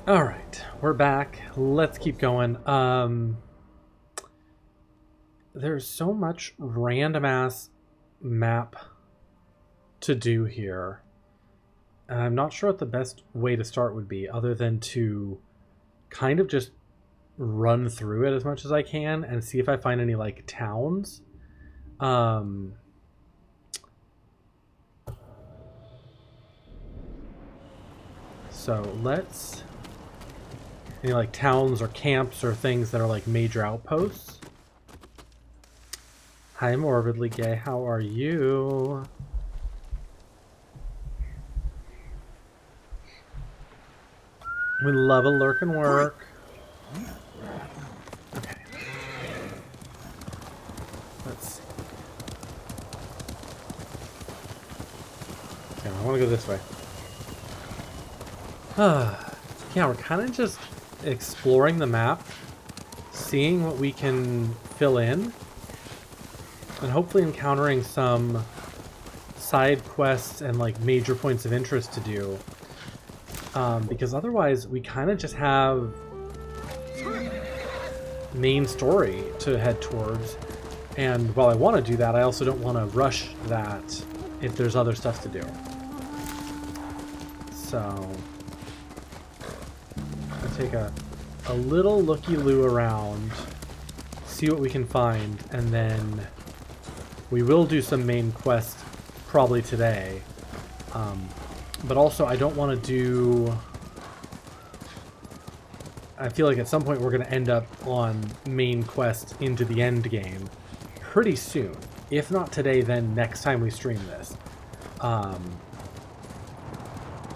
All right, we're back. Let's keep going. There's so much random ass map to do here. And I'm not sure what the best way to start would be other than to kind of just run through it as much as I can and see if I find any like towns. So let's any like towns or camps or things that are like major outposts. Hi, Morbidly Gay. How are you? We love a lurk and work. Okay. Let's see. Okay, I want to go this way. Yeah, we're kind of just exploring the map, seeing what we can fill in, and hopefully encountering some side quests and like major points of interest to do. Because otherwise we kind of just have main story to head towards. And while I want to do that, I also don't want to rush that if there's other stuff to do. So I'll take a little looky-loo around, see what we can find, and then we will do some main quests probably today. But also I don't want to do... I feel like at some point we're going to end up on main quest into the end game pretty soon. If not today, then next time we stream this.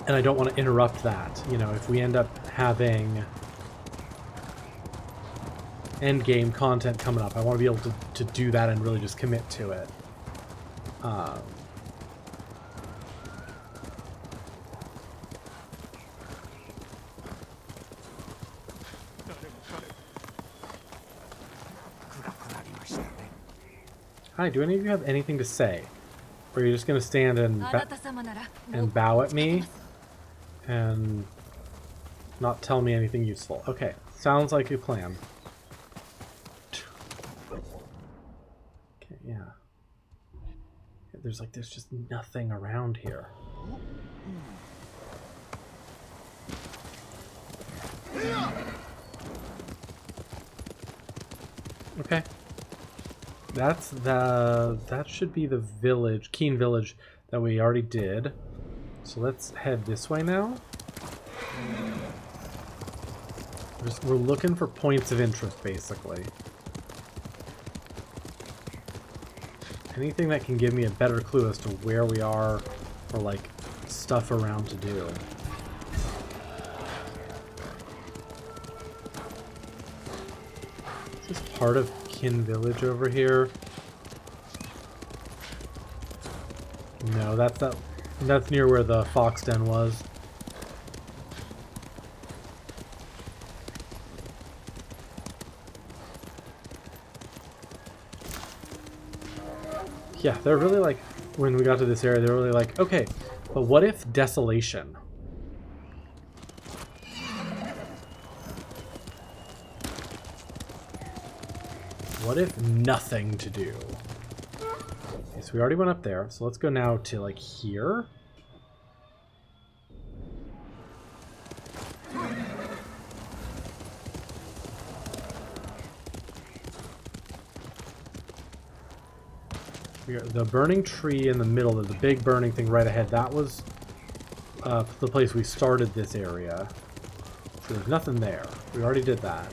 And I don't want to interrupt that. You know, if we end up having end game content coming up, I want to be able to do that and really just commit to it. Hi, do any of you have anything to say? Or are you just going to stand and bow at me and not tell me anything useful? Okay, sounds like a plan. Okay, yeah. There's just nothing around here. Okay. That should be the village, Keen Village, that we already did. So let's head this way now. We're looking for points of interest, basically. Anything that can give me a better clue as to where we are, or like stuff around to do. Is this part of Kin Village over here? No, that's near where the fox den was. Yeah, they're really like, when we got to this area, they're really like, okay, but what if desolation? What if nothing to do? Okay, so we already went up there, so let's go now to like here. The burning tree in the middle, the big burning thing right ahead, that was the place we started this area. So there's nothing there. We already did that.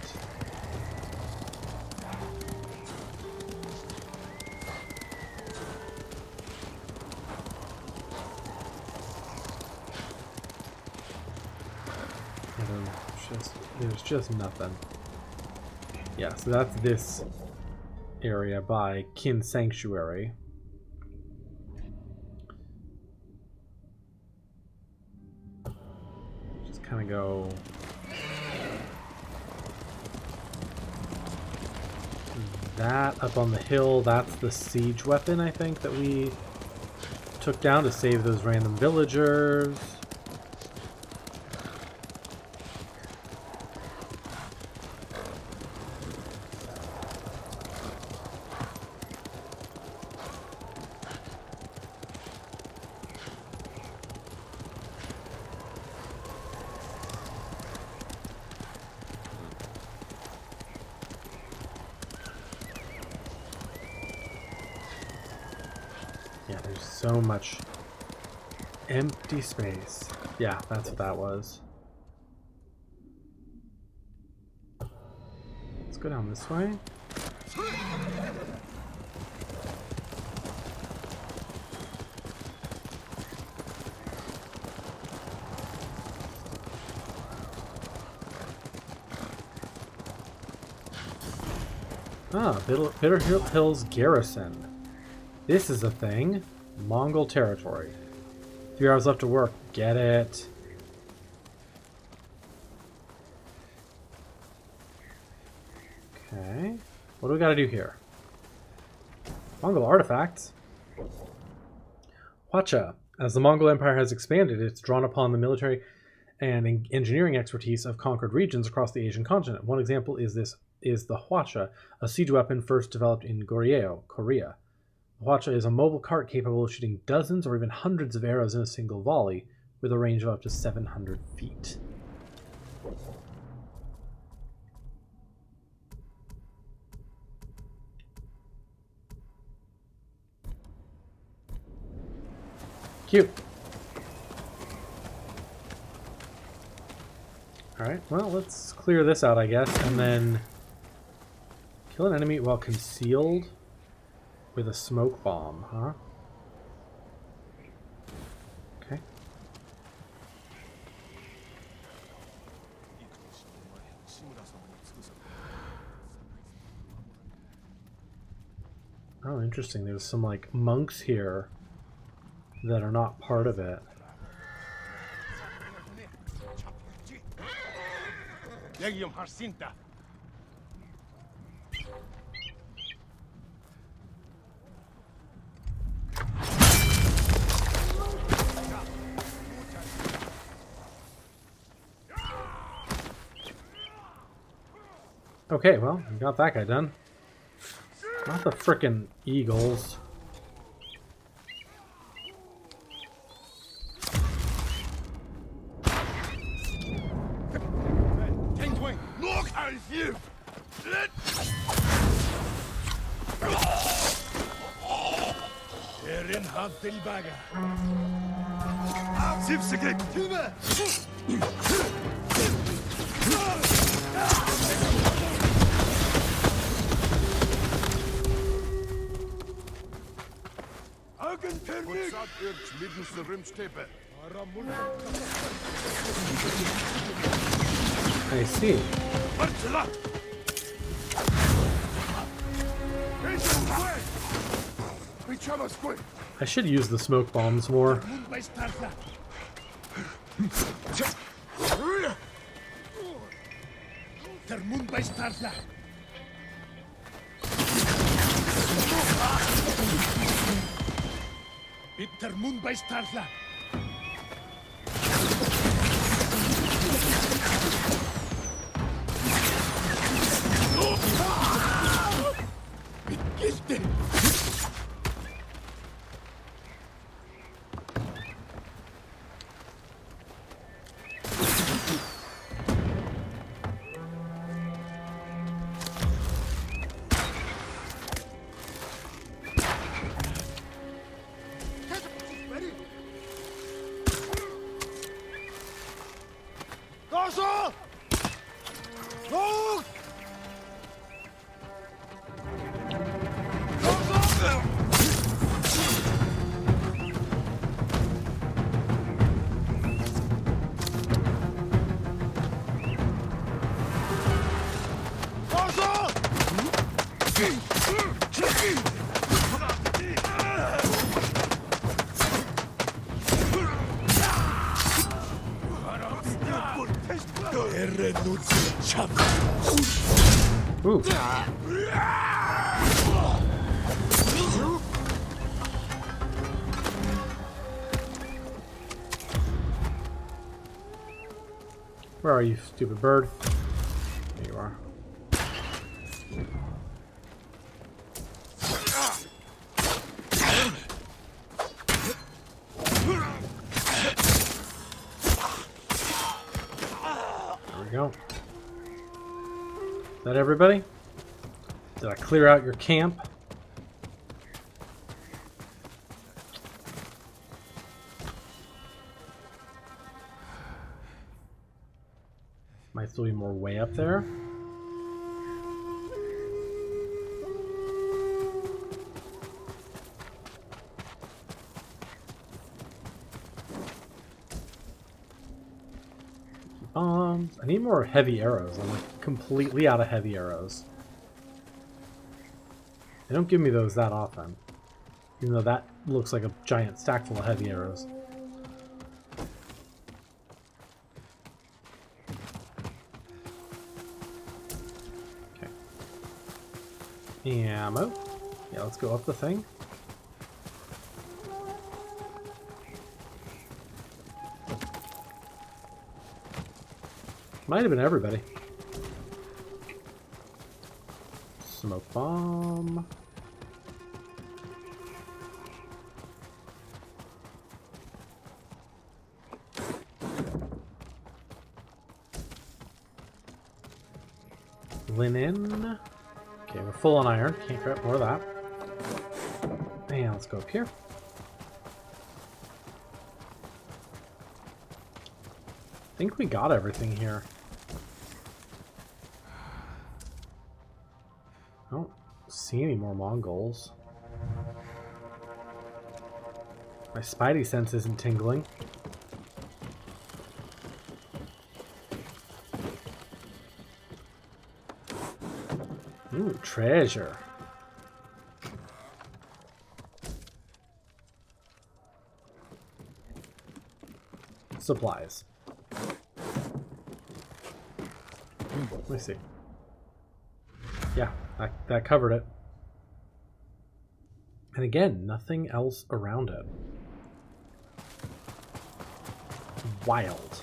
There's just nothing. Yeah, so that's this area by Kin Sanctuary. Just kind of go that up on the hill. That's the siege weapon, I think, that we took down to save those random villagers. So much empty space. Yeah, that's what that was. Let's go down this way. Ah, Bitter Hills Garrison. This is a thing. Mongol territory. 3 hours left to work. Get it. Okay. What do we got to do here? Mongol artifacts. Hwacha. As the Mongol Empire has expanded, it's drawn upon the military and engineering expertise of conquered regions across the Asian continent. One example is the Hwacha, a siege weapon first developed in Goryeo, Korea. The Hwacha is a mobile cart capable of shooting dozens or even hundreds of arrows in a single volley, with a range of up to 700 feet. Cute. Alright, well, let's clear this out, I guess, and then kill an enemy while concealed with a smoke bomb, huh? Okay. Oh, interesting. There's some, like, monks here that are not part of it. Okay, well, we got that guy done. Not the frickin' eagles. I see. I should use the smoke bombs more. Ooh. Where are you, stupid bird? There you are. There we go. Is that everybody? Did I clear out your camp? Might still be more way up there. Bombs. I need more heavy arrows. I'm like completely out of heavy arrows. They don't give me those that often. Even though that looks like a giant stack full of heavy arrows. Okay. Ammo. Yeah, let's go up the thing. Might have been everybody. Smoke bomb. Linen. Okay, we're full on iron. Can't grab more of that. And let's go up here. I think we got everything here. I don't see any more Mongols. My spidey sense isn't tingling. Ooh, treasure. Supplies. Let me see. Yeah, that covered it. And again, nothing else around it. Wild.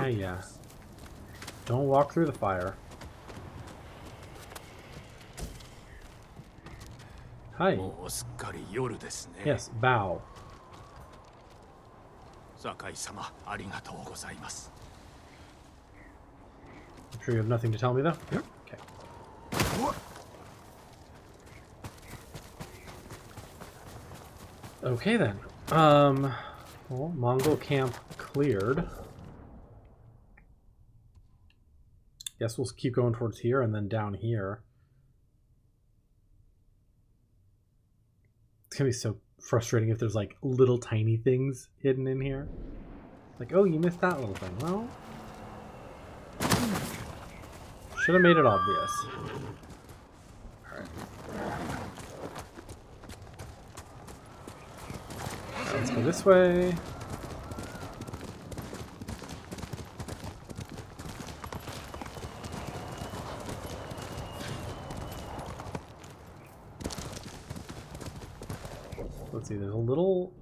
Yeah. Don't walk through the fire. Hi. Yes, bow. I'm sure you have nothing to tell me, though? Yep. Okay. Okay, then. Well, Mongol camp cleared. Guess we'll keep going towards here and then down here. It's gonna be so frustrating if there's like little tiny things hidden in here. Like, oh, you missed that little thing. Well, should have made it obvious. Alright. Let's go this way. Let's see, there's a little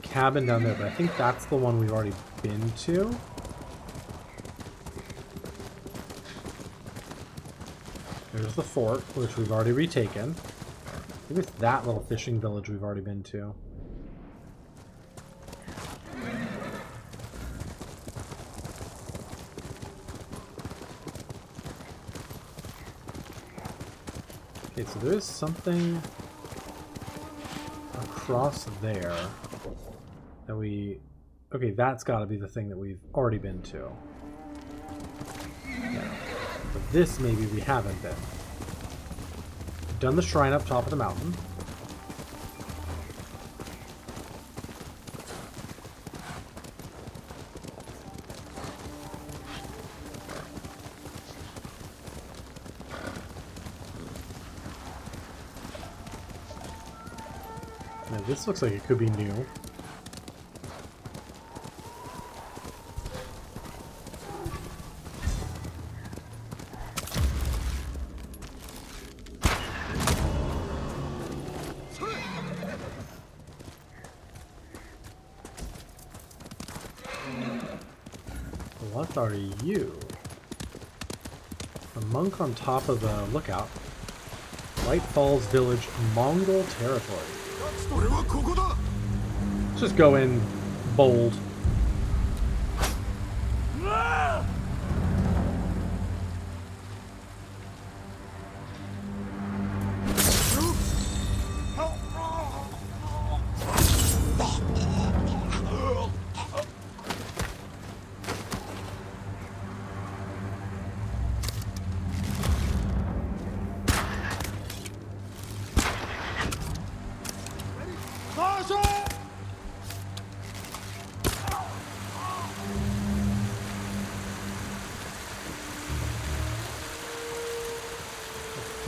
cabin down there, but I think that's the one we've already been to. There's the fort, which we've already retaken. Maybe it's that little fishing village we've already been to. Okay, so there is something across there that we... Okay, that's got to be the thing that we've already been to. Yeah. But this maybe we haven't been. We've done the shrine up top of the mountain. Now this looks like it could be new. What are you? A monk on top of the lookout. White Falls Village, Mongol territory. Let's just go in bold.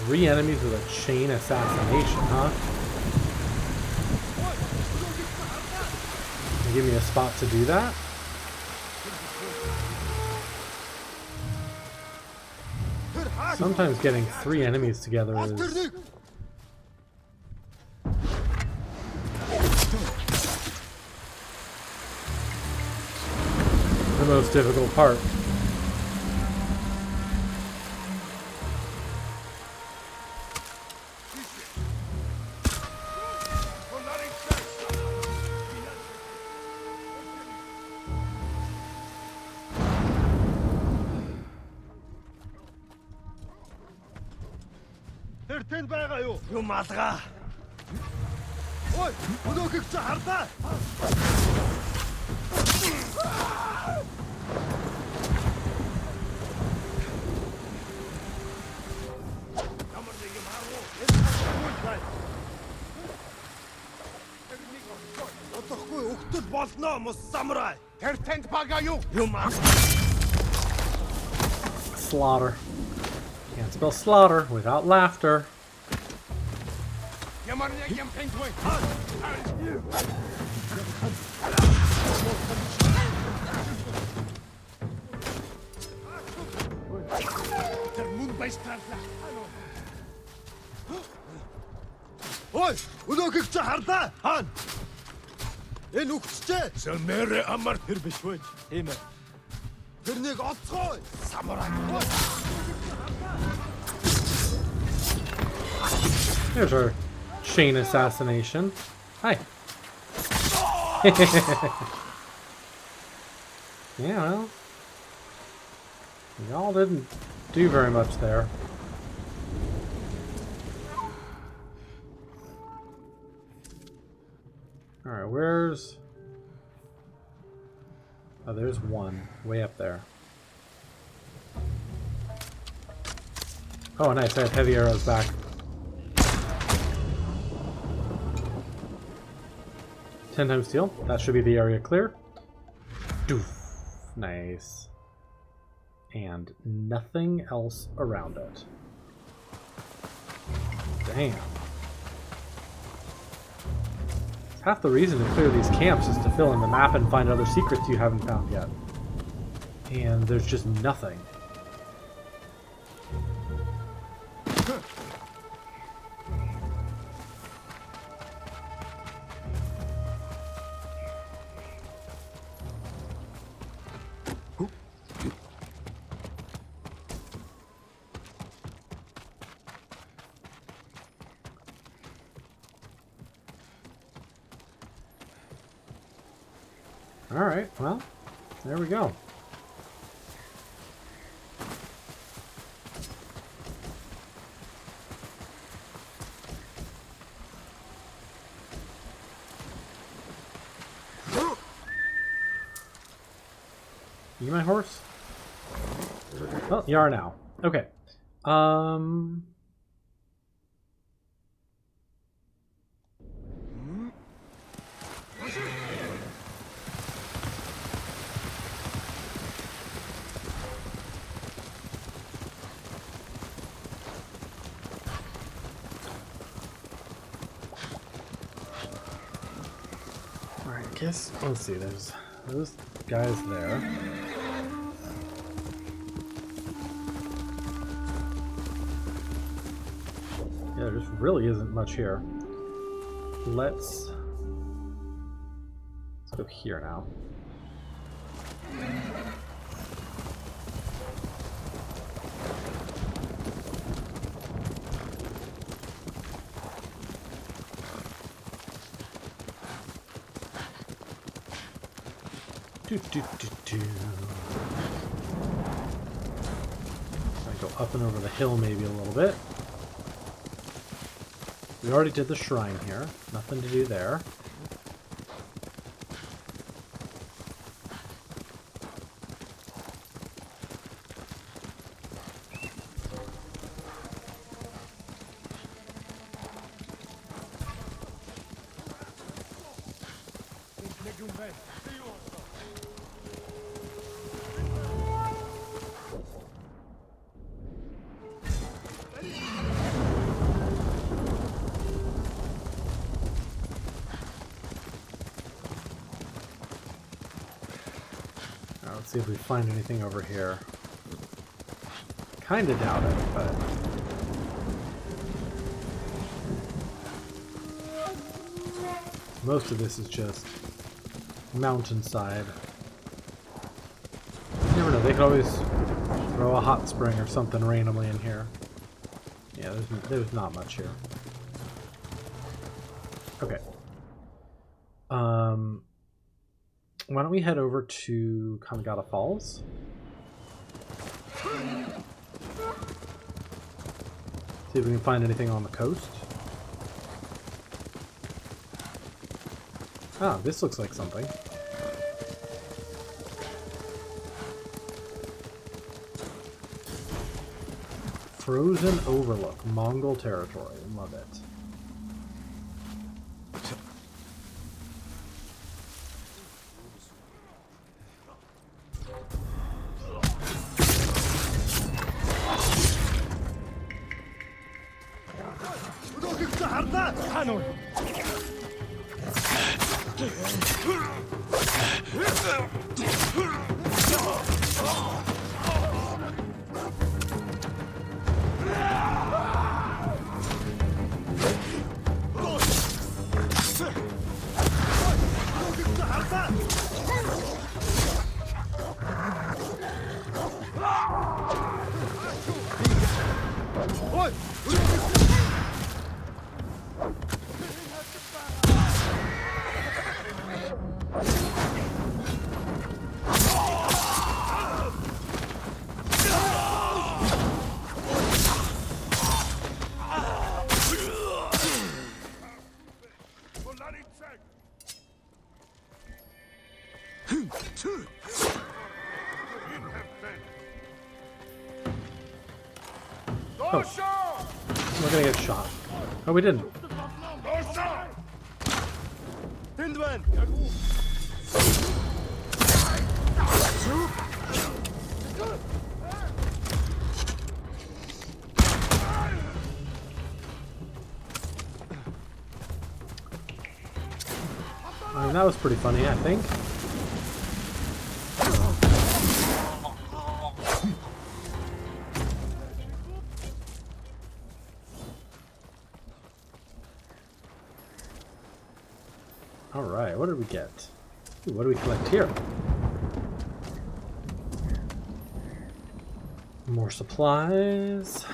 3 enemies with a chain assassination, huh? Can you give me a spot to do that? Sometimes getting 3 enemies together is the most difficult part. Тэнд байгаа юу? Юм алгаа. Ой, өнөөхийг чи хардаа. Ямар нэг юм харуу. Одоохгүй өгтөл болно мос самурай. Тэр тэнд байгаа юу? Юм Slaughter. Can't spell slaughter without laughter. Ой, өнөөхийг чи хардаа. Хаана? Энэ үхчихээ. Сэмэрэ амар тэр биш үү? Тийм ээ. Тэрнийг олцгоо. Самурай. There's our chain assassination. Hi. Yeah, well, y'all didn't do very much there. Alright, where's... Oh, there's one. Way up there. Oh, nice. I have heavy arrows back. 10 times steel. That should be the area clear. Doof. Nice. And nothing else around it. Damn. Half the reason to clear these camps is to fill in the map and find other secrets you haven't found yet. And there's just nothing. Alright, well, there we go. You my horse? Well, you are now. Okay. Guess let's see. There's those guys there. Yeah, there just really isn't much here. Let's go here now. I go up and over the hill maybe a little bit. We already did the shrine here. Nothing to do there. see if we find anything over here. Kinda doubt it, but... most of this is just mountainside. You never know, they could always throw a hot spring or something randomly in here. Yeah, there's not much here. Okay. Why don't we head over to Kanagata Falls? See if we can find anything on the coast. Ah, this looks like something. Frozen Overlook, Mongol territory. Love it. Oh, we're gonna get shot. Oh, we didn't. I mean, that was pretty funny, I think. Alright, what did we get? Ooh, what do we collect here? More supplies.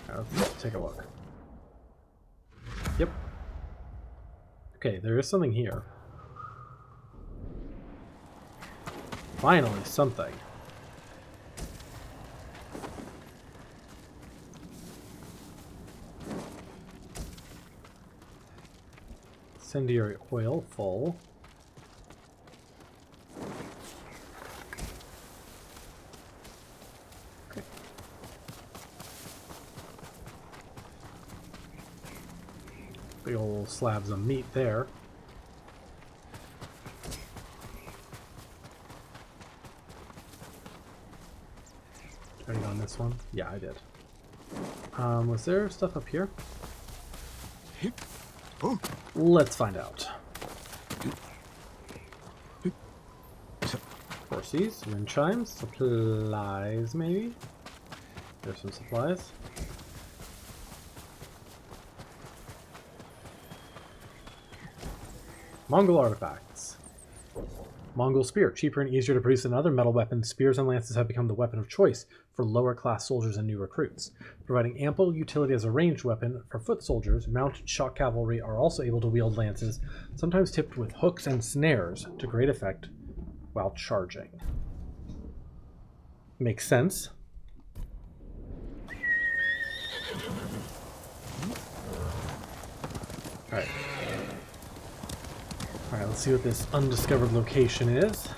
Let's take a look. Yep. Okay, there is something here. Finally, something. Incendiary oil full. Okay. Big old slabs of meat there. Starting on this one? Yeah, I did. Was there stuff up here? Let's find out. Horses, wind chimes, supplies maybe? There's some supplies. Mongol artifacts. Mongol spear, cheaper and easier to produce than other metal weapons, spears and lances have become the weapon of choice for lower class soldiers and new recruits. Providing ample utility as a ranged weapon for foot soldiers, mounted shock cavalry are also able to wield lances, sometimes tipped with hooks and snares, to great effect while charging. Makes sense. Alright. Alright, let's see what this undiscovered location is.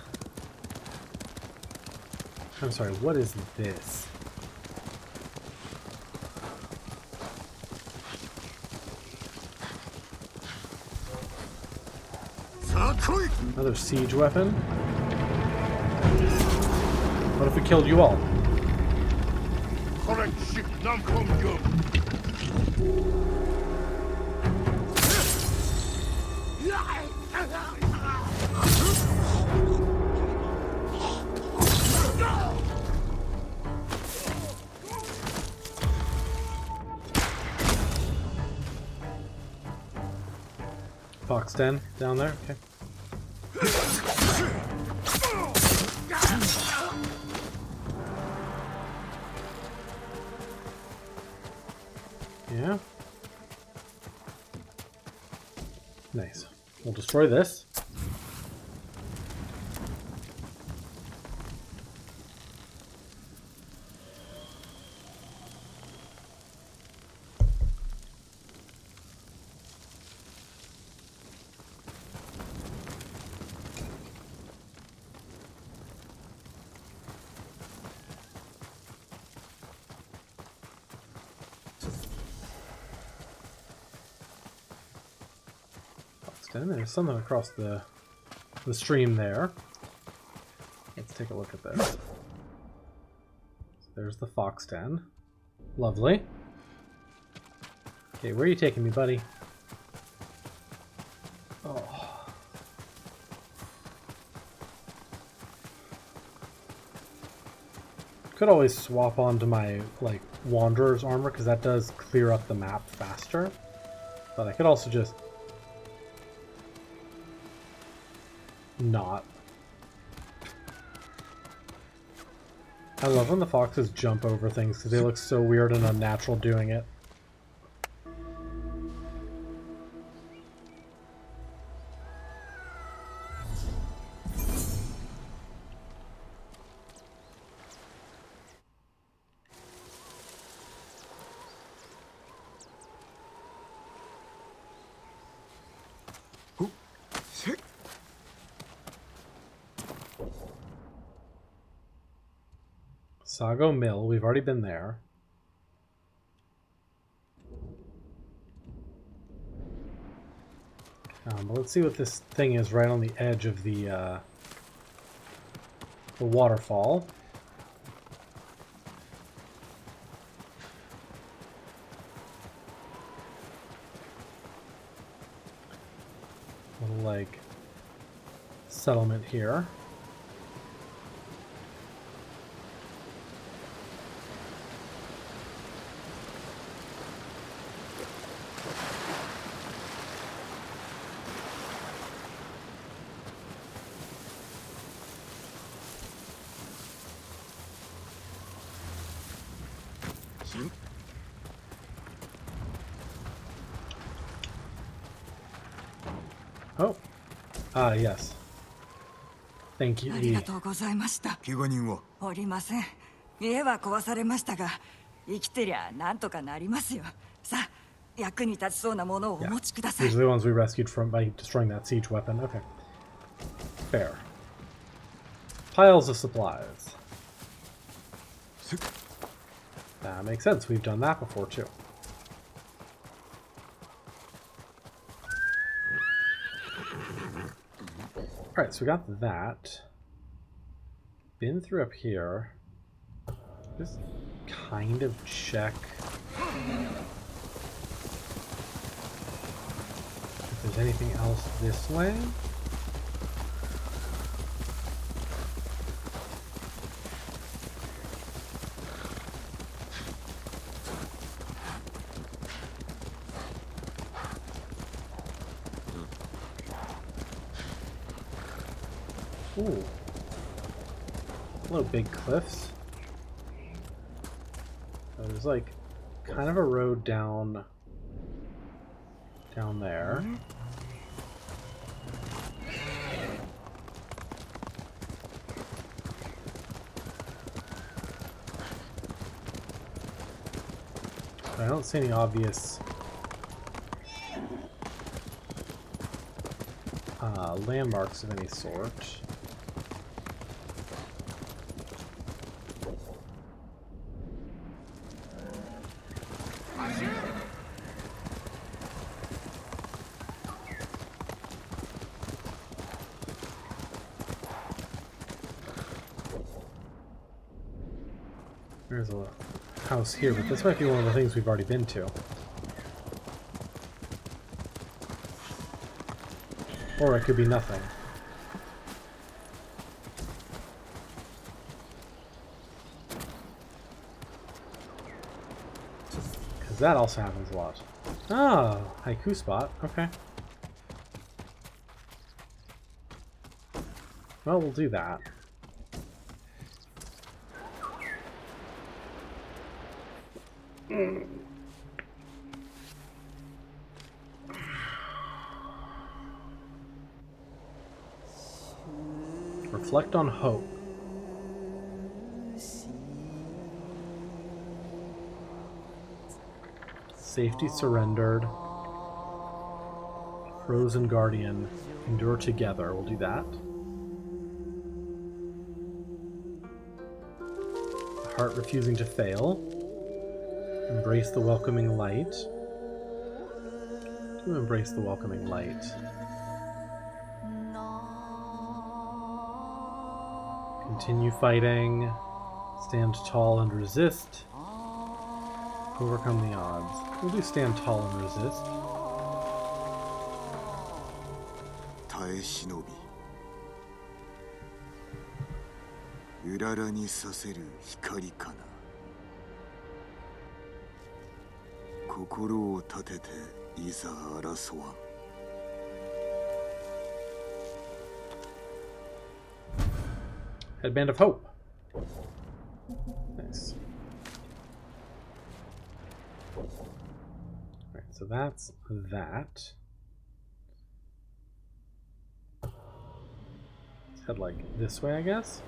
I'm sorry, what is this? Another siege weapon? What if we killed you all? Fox den down there. Okay. Yeah. Nice. We'll destroy this. There's something across the stream there. Let's take a look at this. So there's the fox den. Lovely. Okay, where are you taking me, buddy? Oh. Could always swap onto my like wanderer's armor because that does clear up the map faster. But I could also just not. I love when the foxes jump over things because they look so weird and unnatural doing it. Sago Mill, we've already been there. But let's see what this thing is right on the edge of the waterfall. Little like settlement here. Oh. Ah, yes. Thank you. ありがとうございました。怪我人はおりません。家は壊されましたが、生きてりゃなんとかなりますよ。さあ、役に立ちそうなものをお持ちください。 These are the ones we rescued from by destroying that siege weapon. Okay. Fair. Piles of supplies. That makes sense. We've done that before too. Alright, so we got that. Been through up here. Just kind of check if there's anything else this way. Ooh. Hello, big cliffs. So there's like kind of a road down there. I don't see any obvious landmarks of any sort. There's a house here, but this might be one of the things we've already been to. Or it could be nothing. Because that also happens a lot. Oh, haiku spot. Okay. Well, we'll do that. Reflect on hope. Safety surrendered. Frozen Guardian. Endure together. We'll do that. Heart refusing to fail. Embrace the welcoming light. To embrace the welcoming light. Continue fighting. Stand tall and resist. Overcome the odds. We'll do stand tall and resist. 耐え忍びうららにさせる光かな心を立てていざ争わん Headband of Hope. Nice. Alright, so that's that. Let's head like this way, I guess.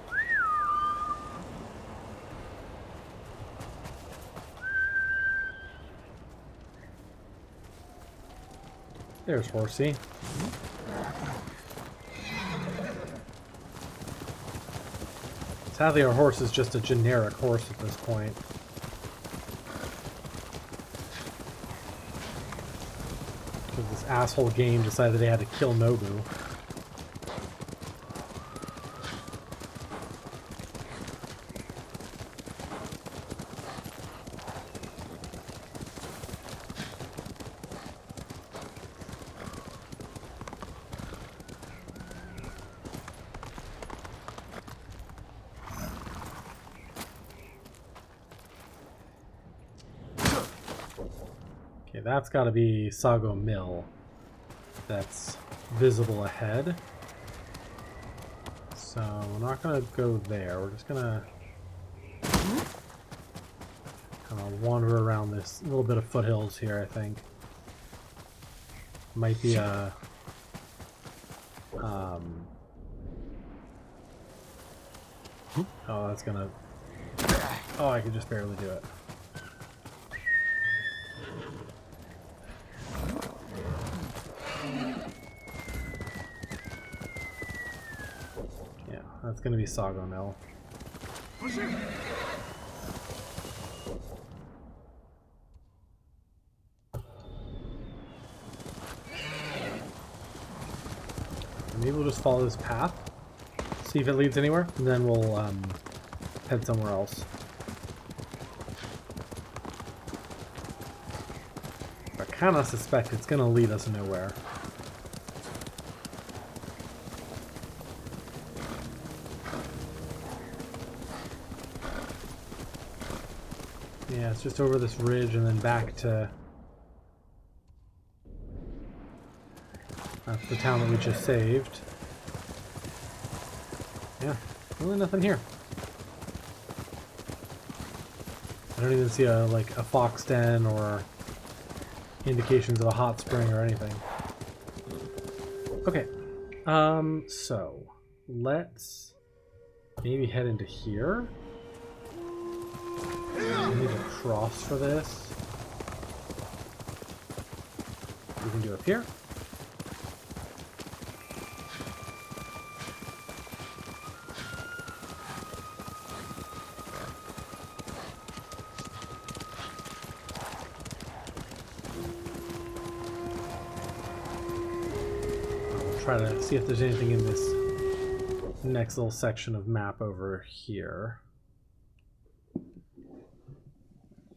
There's Horsey. Sadly, our horse is just a generic horse at this point. Because this asshole game decided they had to kill Nobu. That's got to be Sago Mill. That's visible ahead. So we're not going to go there. We're just going to kind of wander around this little bit of foothills here, I think. Might be a... oh, that's going to... Oh, I could just barely do it. That's going to be Sago Mill. Maybe we'll just follow this path, see if it leads anywhere, and then we'll head somewhere else. I kind of suspect it's going to lead us nowhere. Yeah, it's just over this ridge and then back to the town that we just saved. Yeah, really nothing here. I don't even see a fox den or indications of a hot spring or anything. Okay, so let's maybe head into here. We need a cross for this. We can do up here. I'll try to see if there's anything in this next little section of map over here.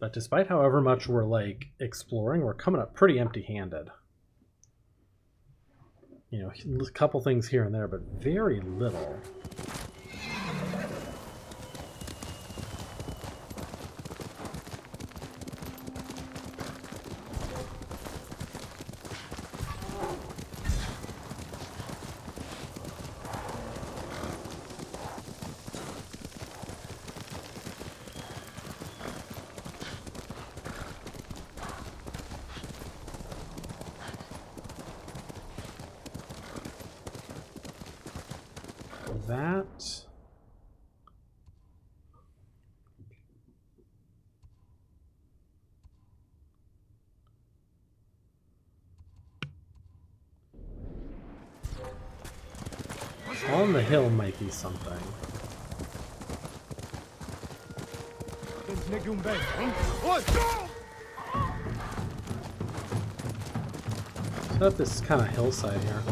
But despite however much we're exploring, we're coming up pretty empty-handed. You know, a couple things here and there, but very little. That. On the hill might be something. Set up this kind of hillside here.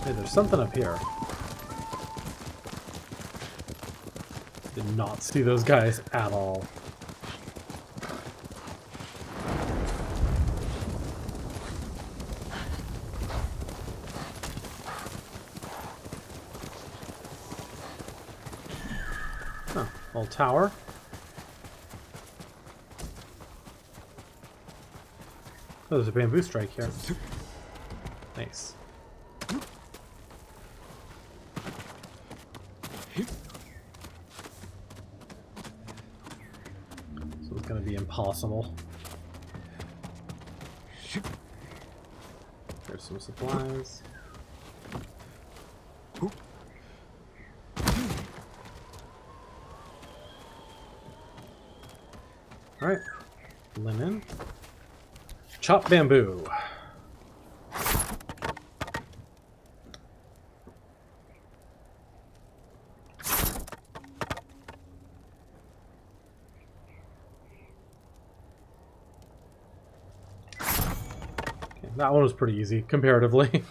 Hey, there's something up here. Did not see those guys at all. Huh, old tower. Oh, there's a bamboo strike here. Nice. So it's gonna be impossible. There's some supplies. Alright. Linen. Chop bamboo. Okay, that one was pretty easy, comparatively.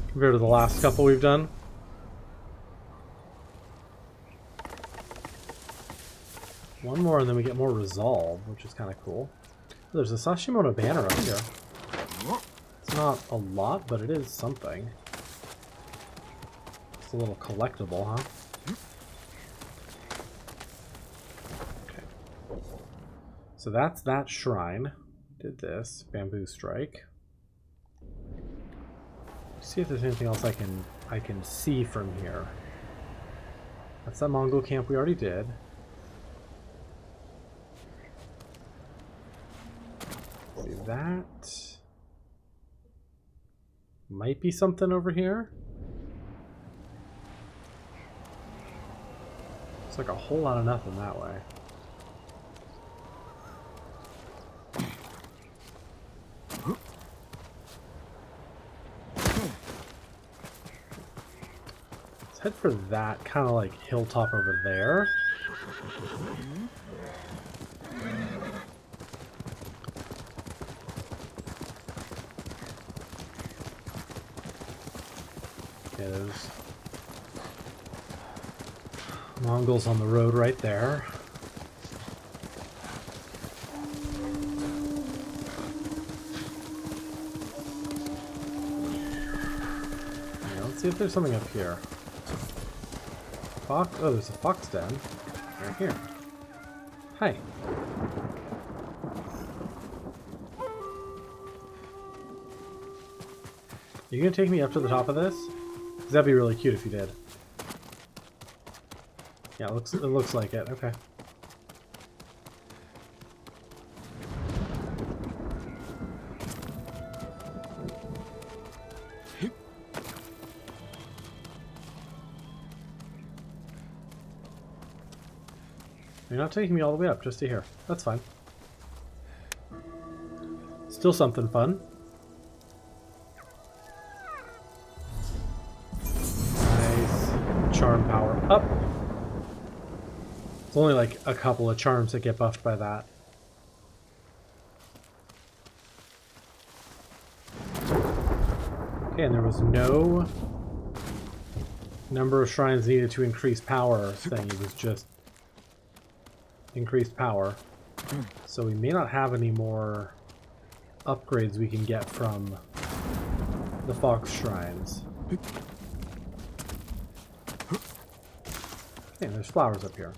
Compared to the last couple we've done. One more and then we get more resolve, which is kind of cool. There's a Sashimono banner up here. It's not a lot, but it is something. It's a little collectible, huh? Okay. So that's that shrine. Did this. Bamboo strike. See if there's anything else I can see from here. That's that Mongol camp we already did. See, that might be something over here. It's like a whole lot of nothing that way. Let's head for that kind of like hilltop over there. There's Mongols on the road right there. Yeah, let's see if there's something up here. Fox? Oh, there's a fox den right here. Hi. You gonna take me up to the top of this? Because that'd be really cute if you did. Yeah, it looks like it. Okay. You're not taking me all the way up just to here. That's fine. Still something fun. Charm power up. It's only like a couple of charms that get buffed by that. Okay, and there was no number of shrines needed to increase power thing. It was just increased power. So we may not have any more upgrades we can get from the Fox Shrines. Hey, there's flowers up here.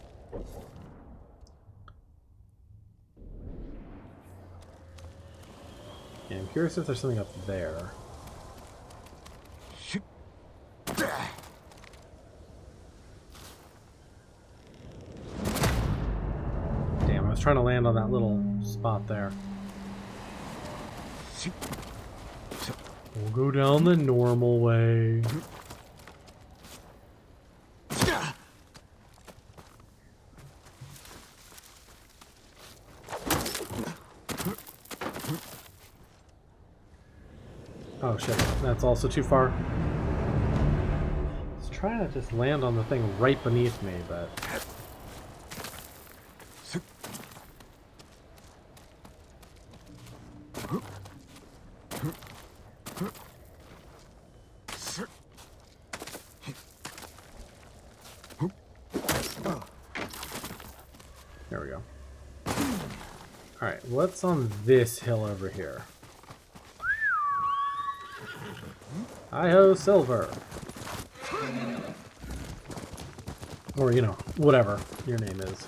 Yeah, I'm curious if there's something up there. Damn, I was trying to land on that little spot there. We'll go down the normal way. Oh shit, that's also too far. I was trying to just land on the thing right beneath me, but... There we go. Alright, what's on this hill over here? Hi-ho, Silver! Or, you know, whatever your name is.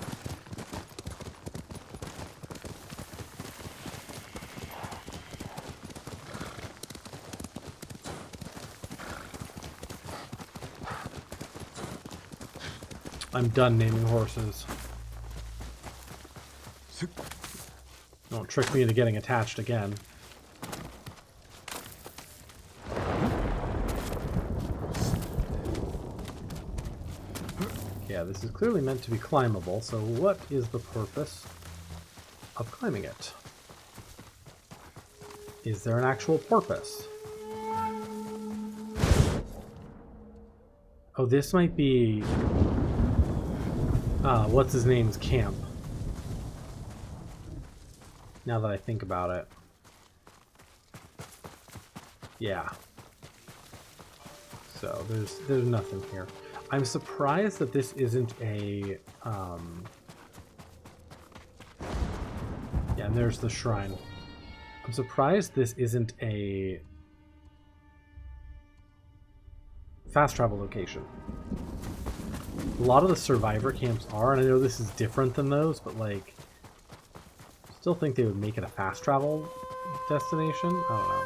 I'm done naming horses. Don't trick me into getting attached again. Yeah, this is clearly meant to be climbable, so what is the purpose of climbing it? Is there an actual purpose? Oh, this might be... what's his name's camp. Now that I think about it. Yeah. So, there's nothing here. I'm surprised that this isn't a... Yeah, and there's the shrine. I'm surprised this isn't a... fast travel location. A lot of the survivor camps are, and I know this is different than those, but like... Still think they would make it a fast travel destination? I don't know.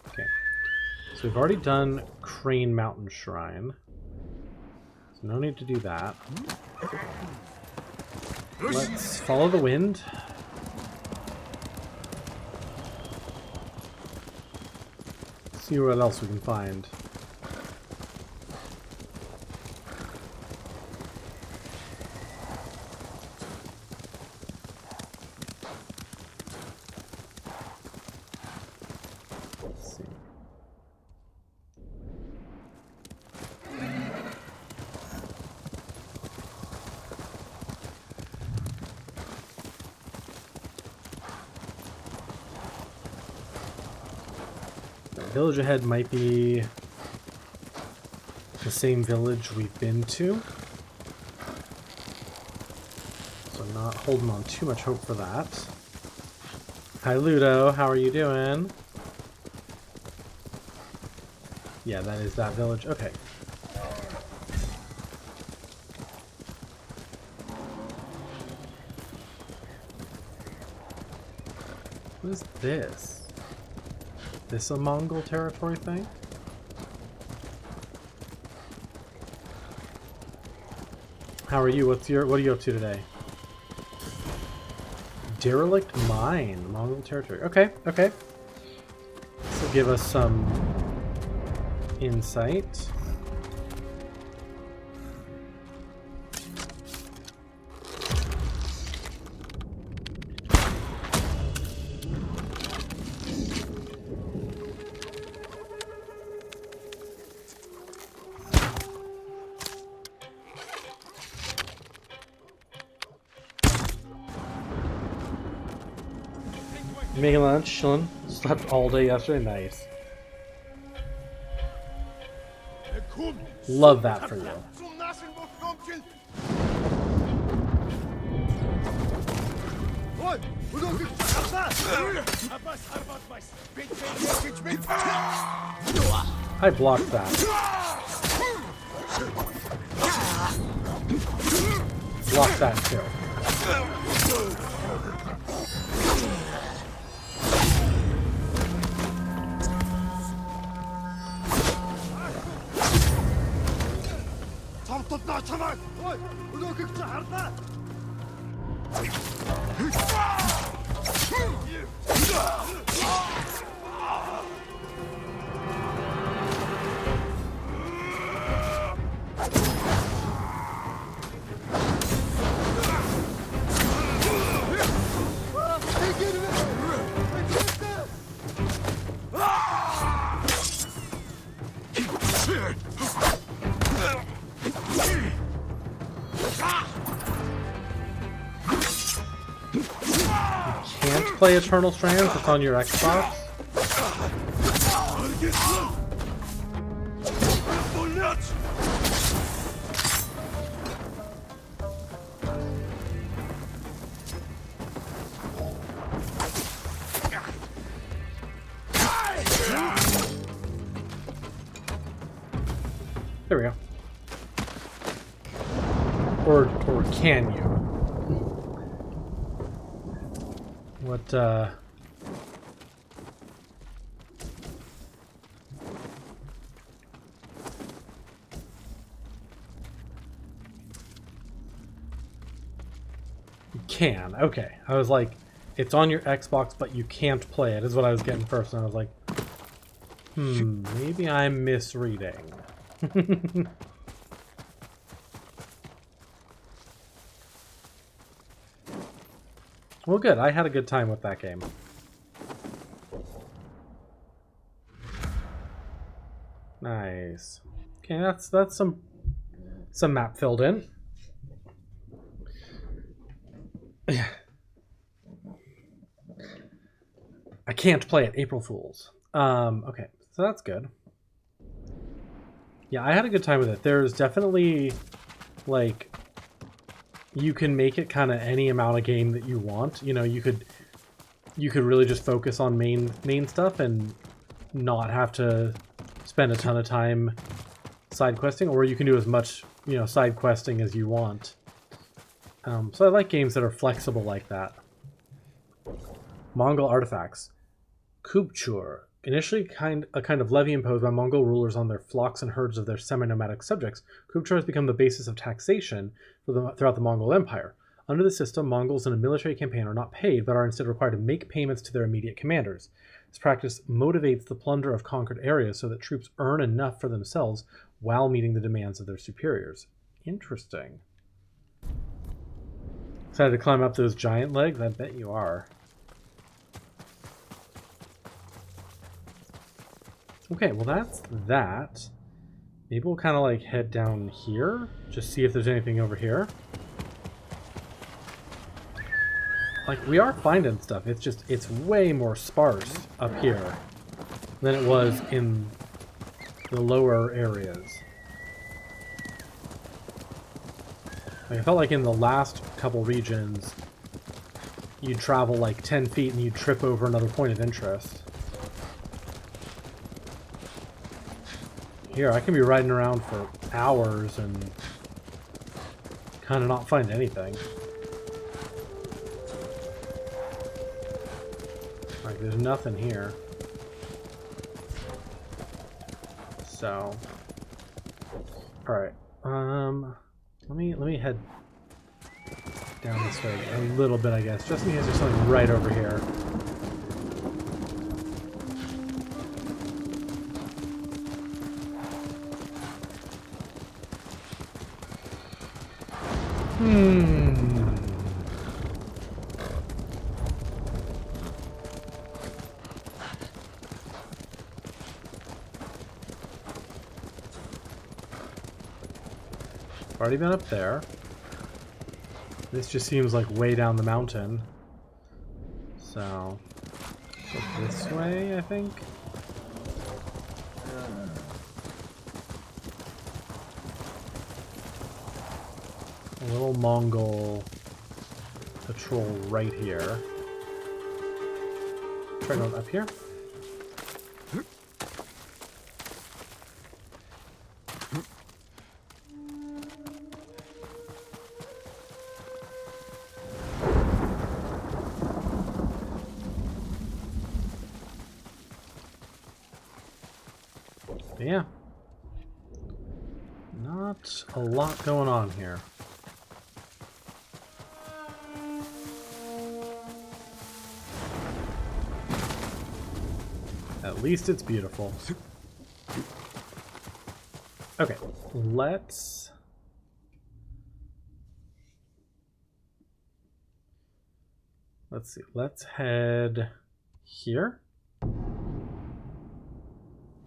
Okay. So we've already done Crane Mountain Shrine. So no need to do that. Let's follow the wind. See what else we can find. Village ahead might be the same village we've been to. So I'm not holding on too much hope for that. Hi Ludo, how are you doing? Yeah, that is that village. Okay. What is this? This a Mongol territory thing? How are you? What are you up to today? Derelict Mine, Mongol territory. Okay, okay. This will give us some insight. Making lunch, chilling. Slept all day yesterday. Nice. Love that for you. I blocked that. Block that too. Can't play Eternal Strands, it's on your Xbox. There we go. Or can you? What, You can. Okay. I was like, it's on your Xbox, but you can't play it, is what I was getting first. And I was like, maybe I'm misreading. Well, good. I had a good time with that game. Nice. Okay, that's some map filled in. I can't play it. April Fools. Okay, so that's good. Yeah, I had a good time with it. There's definitely, like, you can make it kind of any amount of game that you want. You know, you could really just focus on main stuff and not have to spend a ton of time side questing, or you can do as much, you know, side questing as you want. So I like games that are flexible like that. Mongol artifacts. Kupchur. Initially a kind of levy imposed by Mongol rulers on their flocks and herds of their semi-nomadic subjects, Kupchur has become the basis of taxation throughout the Mongol Empire. Under the system, Mongols in a military campaign are not paid, but are instead required to make payments to their immediate commanders. This practice motivates the plunder of conquered areas so that troops earn enough for themselves while meeting the demands of their superiors. Interesting. Excited to climb up those giant legs? I bet you are. Okay, well that's that. Maybe we'll kind of like head down here, just see if there's anything over here. Like, we are finding stuff, it's just, it's way more sparse up here than it was in the lower areas. Like, I felt like in the last couple regions, you'd travel like 10 feet and you'd trip over another point of interest. Here, I can be riding around for hours and kind of not find anything. Like, there's nothing here. So, all right. Let me head down this way a little bit, I guess, just in case there's something right over here. Already been up there. This just seems like way down the mountain. So, go this way, I think. a little Mongol patrol right here. Try going up here. Yeah. Not a lot going on here. At least it's beautiful. Okay, let's see. Let's head here.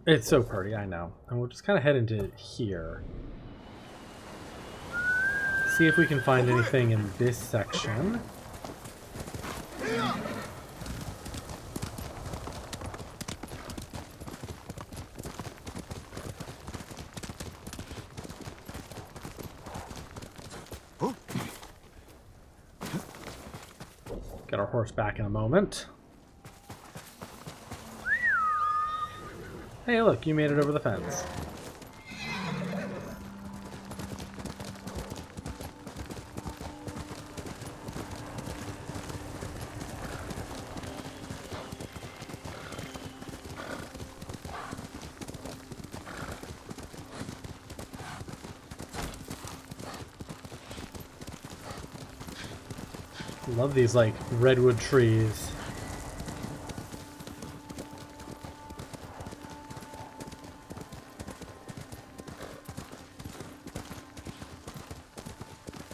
It's so pretty, I know. And we'll just kind of head into here. See if we can find anything in this section. Get our horse back in a moment. Hey, look, you made it over the fence. Love these, like, redwood trees.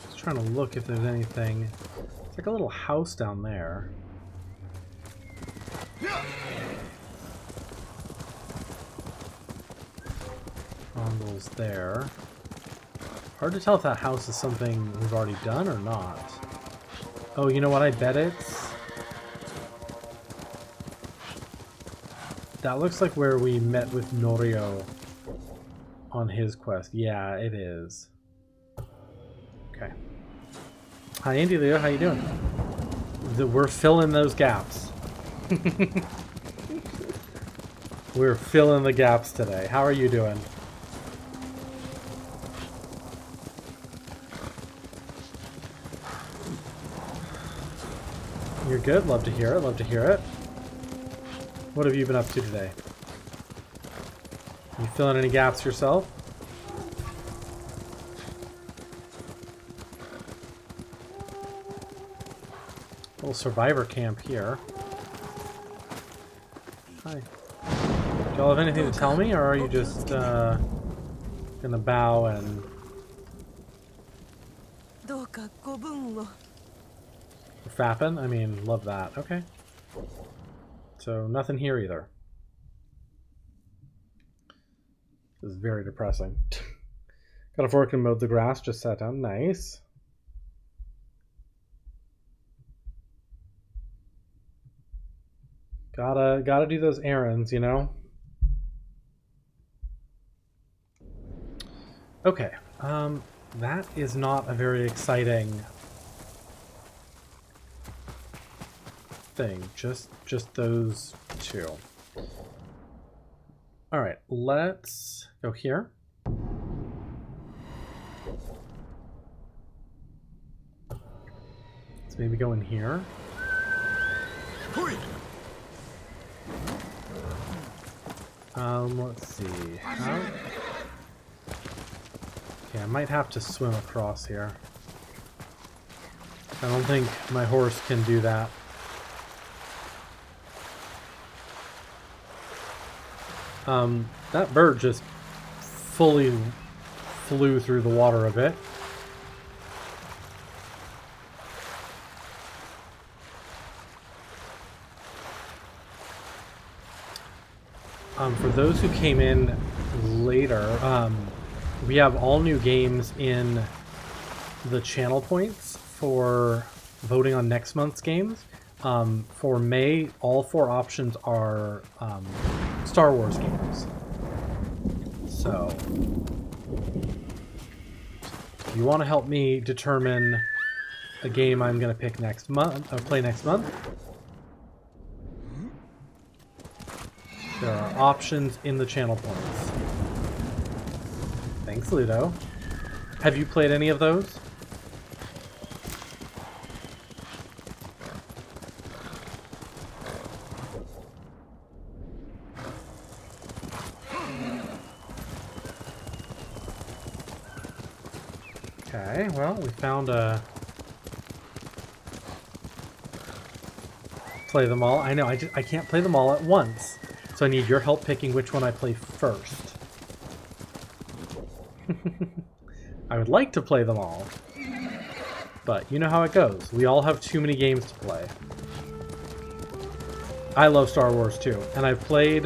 Just trying to look if there's anything. It's like a little house down there. Mongols there. Hard to tell if that house is something we've already done or not. Oh, you know what? I bet it's... That looks like where we met with Norio on his quest. Yeah, it is. Okay. Hi, Andy Leo. How you doing? We're filling those gaps. We're filling the gaps today. How are you doing? You're good. Love to hear it. Love to hear it. What have you been up to today? You filling any gaps yourself? Little survivor camp here. Hi. Do y'all have anything to tell me, or are you just gonna bow and... Fapping? I mean, love that. Okay. So, nothing here either. This is very depressing. Got a fork and mowed the grass, just sat down. Nice. Gotta do those errands, you know? Okay. That is not a very exciting thing. Just those two. All right, let's go here. Let's maybe go in here. Let's see. Okay, I might have to swim across here. I don't think my horse can do that. That bird just fully flew through the water a bit. For those who came in later, we have all new games in the channel points for voting on next month's games. For May, all 4 options are Star Wars games. So, you want to help me determine a game I'm going to pick next month, play next month, there are options in the channel points. Thanks, Ludo. Have you played any of those? Okay, well, we found a... Play them all. I know, I can't play them all at once. So I need your help picking which one I play first. I would like to play them all. But you know how it goes. We all have too many games to play. I love Star Wars too. And I played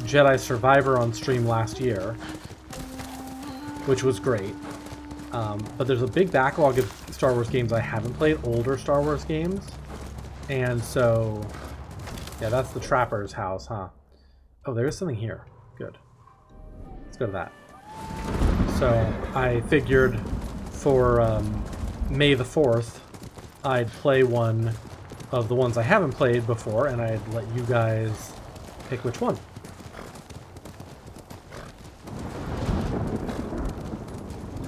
Jedi Survivor on stream last year, which was great. But there's a big backlog of Star Wars games I haven't played, older Star Wars games. And so, yeah, that's the Trapper's house, huh? Oh, there is something here. Good. Let's go to that. So, I figured for May the 4th, I'd play one of the ones I haven't played before, and I'd let you guys pick which one.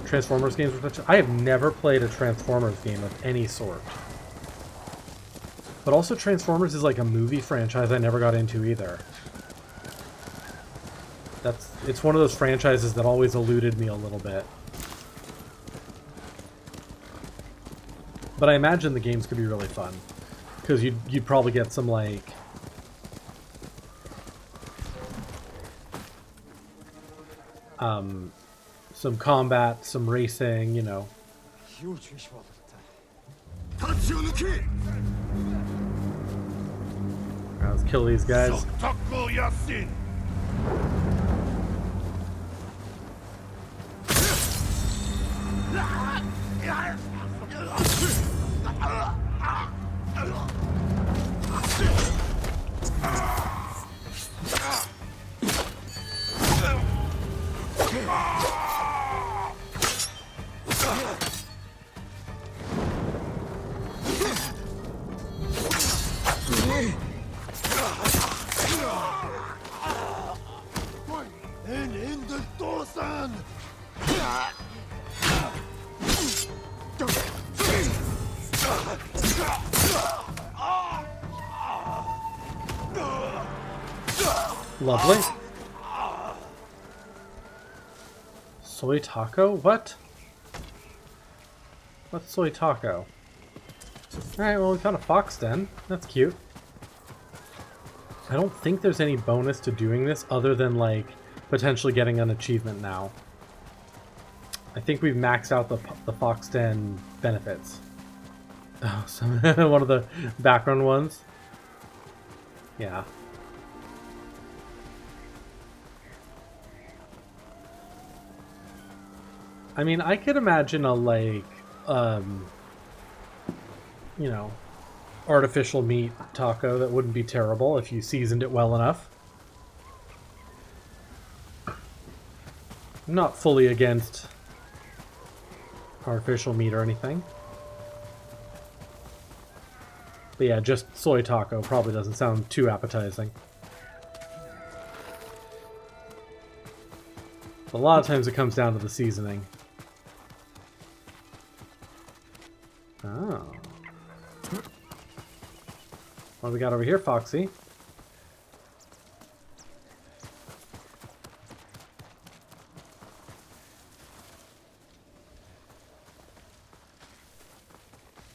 Transformers games with which I have never played a Transformers game of any sort. But also Transformers is like a movie franchise I never got into either. It's one of those franchises that always eluded me a little bit. But I imagine the games could be really fun. Because you'd probably get some like... some combat, some racing, you know. Let's kill these guys. Lovely. Soy taco? What? What's soy taco? Alright, well we found a fox den. That's cute. I don't think there's any bonus to doing this other than like potentially getting an achievement now. I think we've maxed out the fox den benefits. Oh, so one of the background ones. Yeah. I mean, I could imagine a, like, you know, artificial meat taco that wouldn't be terrible if you seasoned it well enough. I'm not fully against artificial meat or anything. But yeah, just soy taco probably doesn't sound too appetizing. A lot of times it comes down to the seasoning. Oh. What do we got over here, Foxy?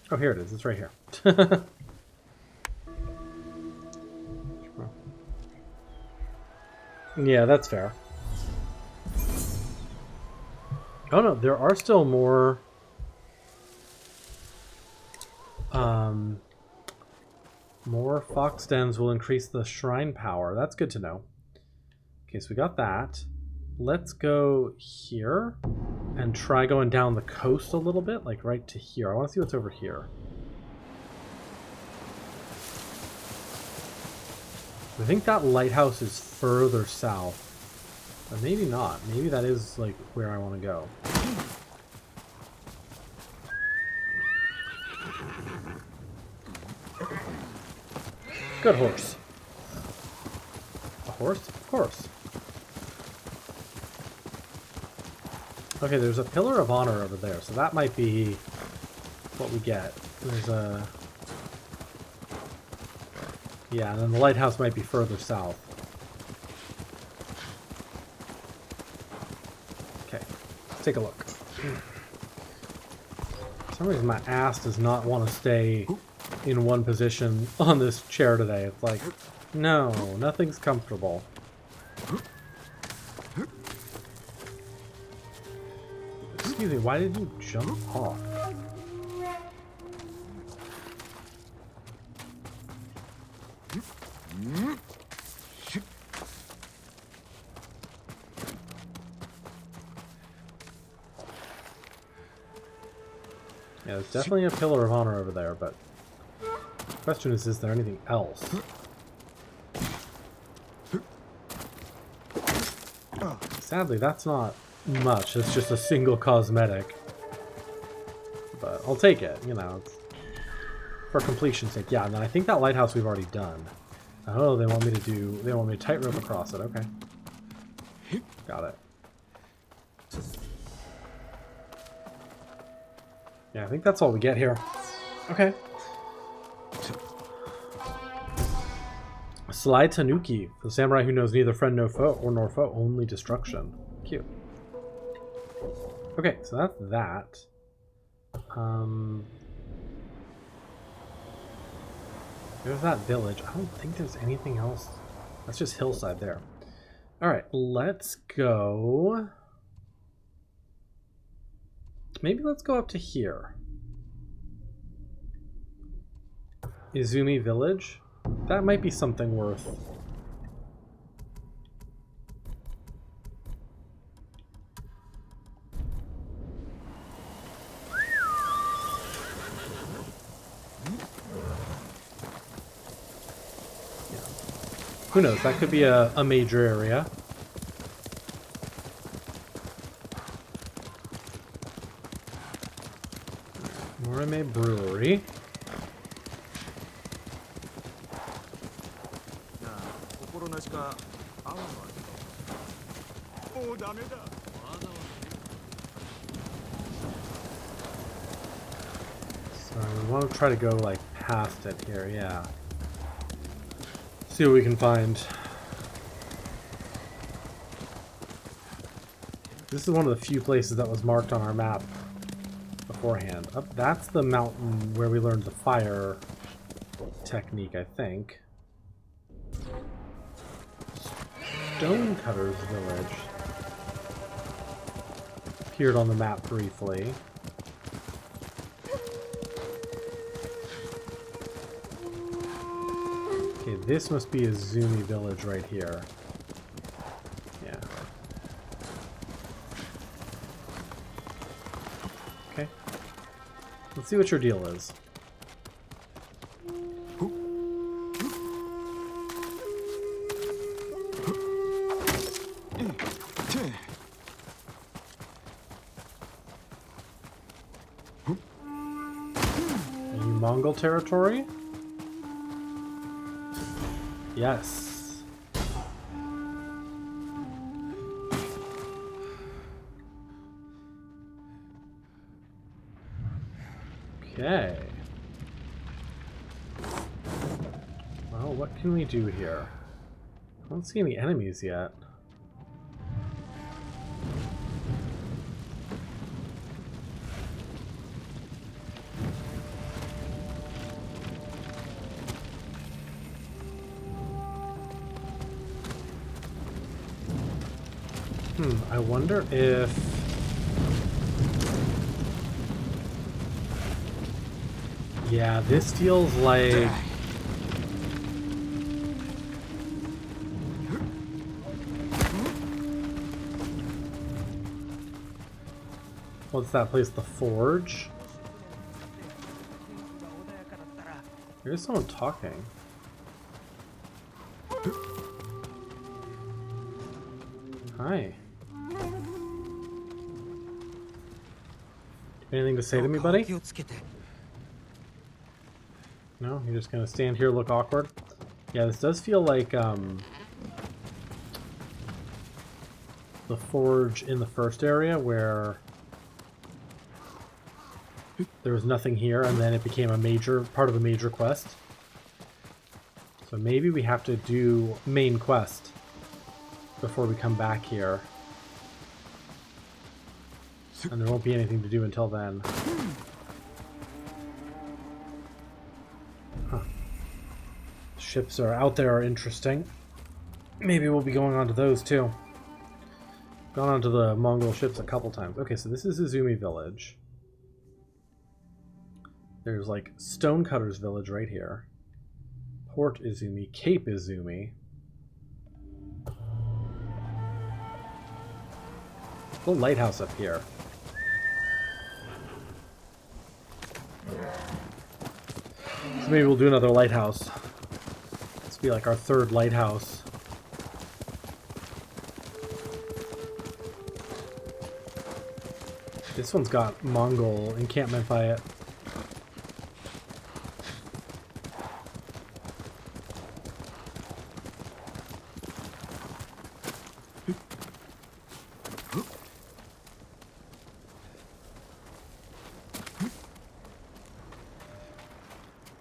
Oh, here it is. It's right here. Yeah, that's fair. Oh no, there are still more... more fox dens will increase the shrine power. That's good to know. Okay, so we got that. Let's go here and try going down the coast a little bit, like right to here. I want to see what's over here. I think that lighthouse is further south. Or maybe not. Maybe that is, like, where I want to go. Good horse. A horse? Of course. Okay, there's a pillar of honor over there, so that might be what we get. There's a... Yeah, and then the lighthouse might be further south. Okay, let's take a look. For some reason my ass does not want to stay in one position on this chair today. It's like, no, nothing's comfortable. Excuse me, why did you jump off? Yeah, there's definitely a pillar of honor over there, but the question is there anything else? Sadly, that's not much. It's just a single cosmetic. But I'll take it, you know, it's for completion's sake. Yeah, and then I think that lighthouse we've already done. Oh, they want me to tightrope across it. Okay. Got it. Yeah, I think that's all we get here. Okay. Sly Tanuki, the samurai who knows neither friend nor foe, only destruction. Cute. Okay, so that's that. There's that village. I don't think there's anything else. That's just hillside there. Alright, let's go. Maybe let's go up to here. Izumi Village? That might be something worth. Yeah. Who knows? That could be a major area. Morime Brewery. So we want to try to go like past it here, yeah. See what we can find. This is one of the few places that was marked on our map beforehand. Oh, that's the mountain where we learned the fire technique, I think. Stonecutter's Village appeared on the map briefly. Okay, this must be Izumi Village right here. Yeah. Okay. Let's see what your deal is. Mongol territory? Yes. Okay. Well, what can we do here? I don't see any enemies yet. I wonder if... Yeah, this feels like... What's that place? The Forge? There's someone talking. Huh? Hi. Anything to say to me, buddy? No? You're just gonna stand here, look awkward? Yeah, this does feel like, the forge in the first area where there was nothing here and then it became a major part of a major quest. So maybe we have to do main quest before we come back here. And there won't be anything to do until then. Huh. Ships are out there are interesting. Maybe we'll be going on to those too. Gone onto the Mongol ships a couple times. Okay, so this is Izumi Village. There's like Stonecutters Village right here. Port Izumi, Cape Izumi. Little lighthouse up here. So maybe we'll do another lighthouse. This will be like our third lighthouse. This one's got Mongol encampment by it.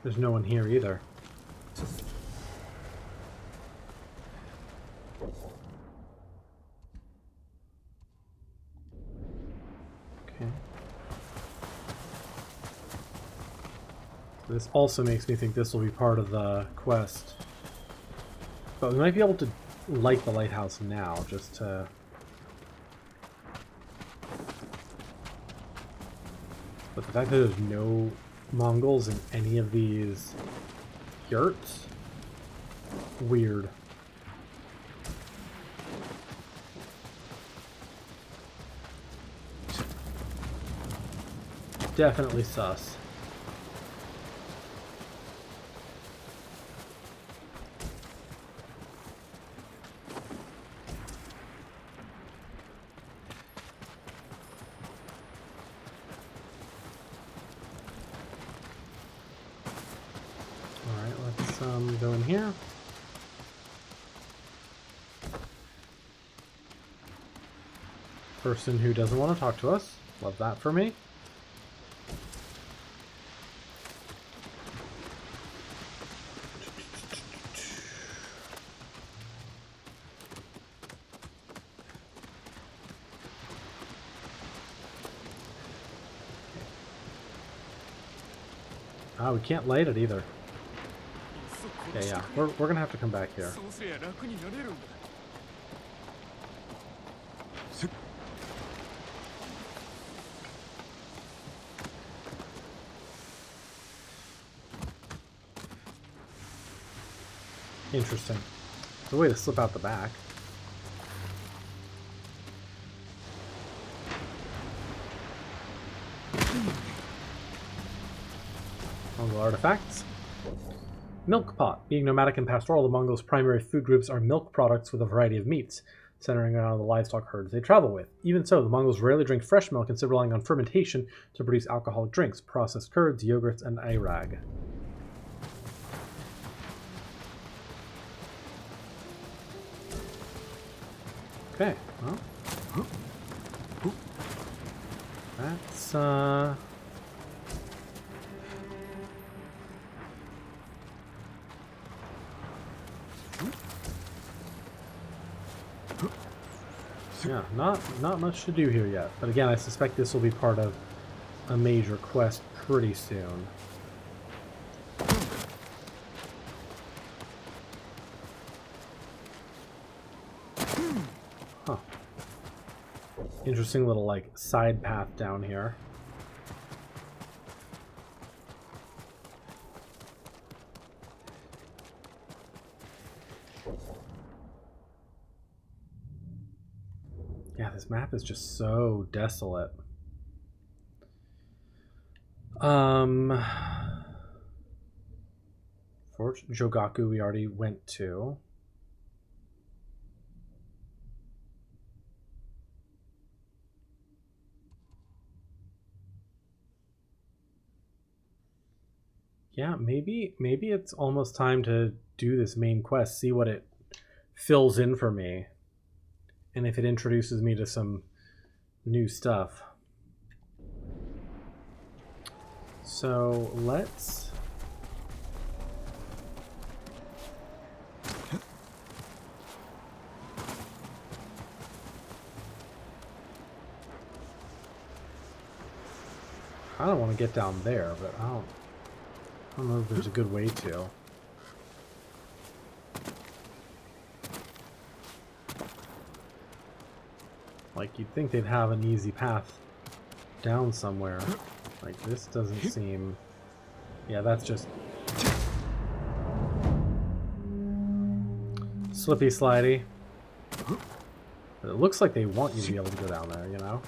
There's no one here either. Okay. This also makes me think this will be part of the quest. But we might be able to light the lighthouse now, just to... But the fact that there's no Mongols in any of these yurts? Weird. Definitely sus. Go in here. Person who doesn't want to talk to us. Love that for me. Ah, we can't light it either. Yeah, we're gonna have to come back here. Interesting. There's a way to slip out the back. Mongol artifacts. Milk pot. Being nomadic and pastoral, the Mongols' primary food groups are milk products with a variety of meats, centering around the livestock herds they travel with. Even so, the Mongols rarely drink fresh milk, instead relying on fermentation to produce alcoholic drinks, processed curds, yogurts, and airag. Okay, well, that's yeah, not much to do here yet. But again, I suspect this will be part of a major quest pretty soon. Huh. Interesting little, like, side path down here. Yeah, this map is just so desolate. Fort Jogaku we already went to. Yeah, maybe it's almost time to do this main quest, see what it fills in for me, and if it introduces me to some new stuff. So let's I don't want to get down there, but I don't know if there's a good way to. Like, you'd think they'd have an easy path down somewhere. Like, this doesn't seem... Yeah, that's just... Slippy slidey. But it looks like they want you to be able to go down there, you know?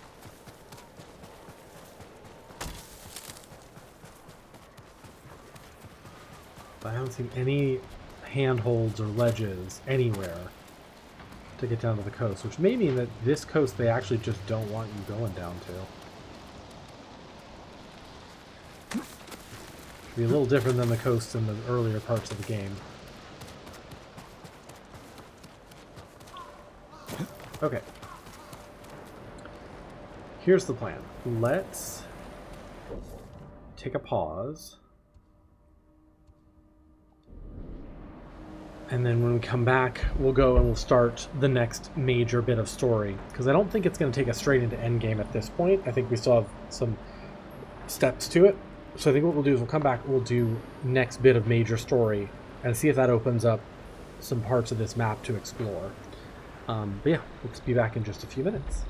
I haven't seen any handholds or ledges anywhere to get down to the coast, which may mean that this coast they actually just don't want you going down to. Be a little different than the coast in the earlier parts of the game. Okay. Here's the plan. Let's take a pause. And then when we come back, we'll go and we'll start the next major bit of story. Because I don't think it's going to take us straight into endgame at this point. I think we still have some steps to it. So I think what we'll do is we'll come back, we'll do next bit of major story, and see if that opens up some parts of this map to explore. But yeah, let's be back in just a few minutes.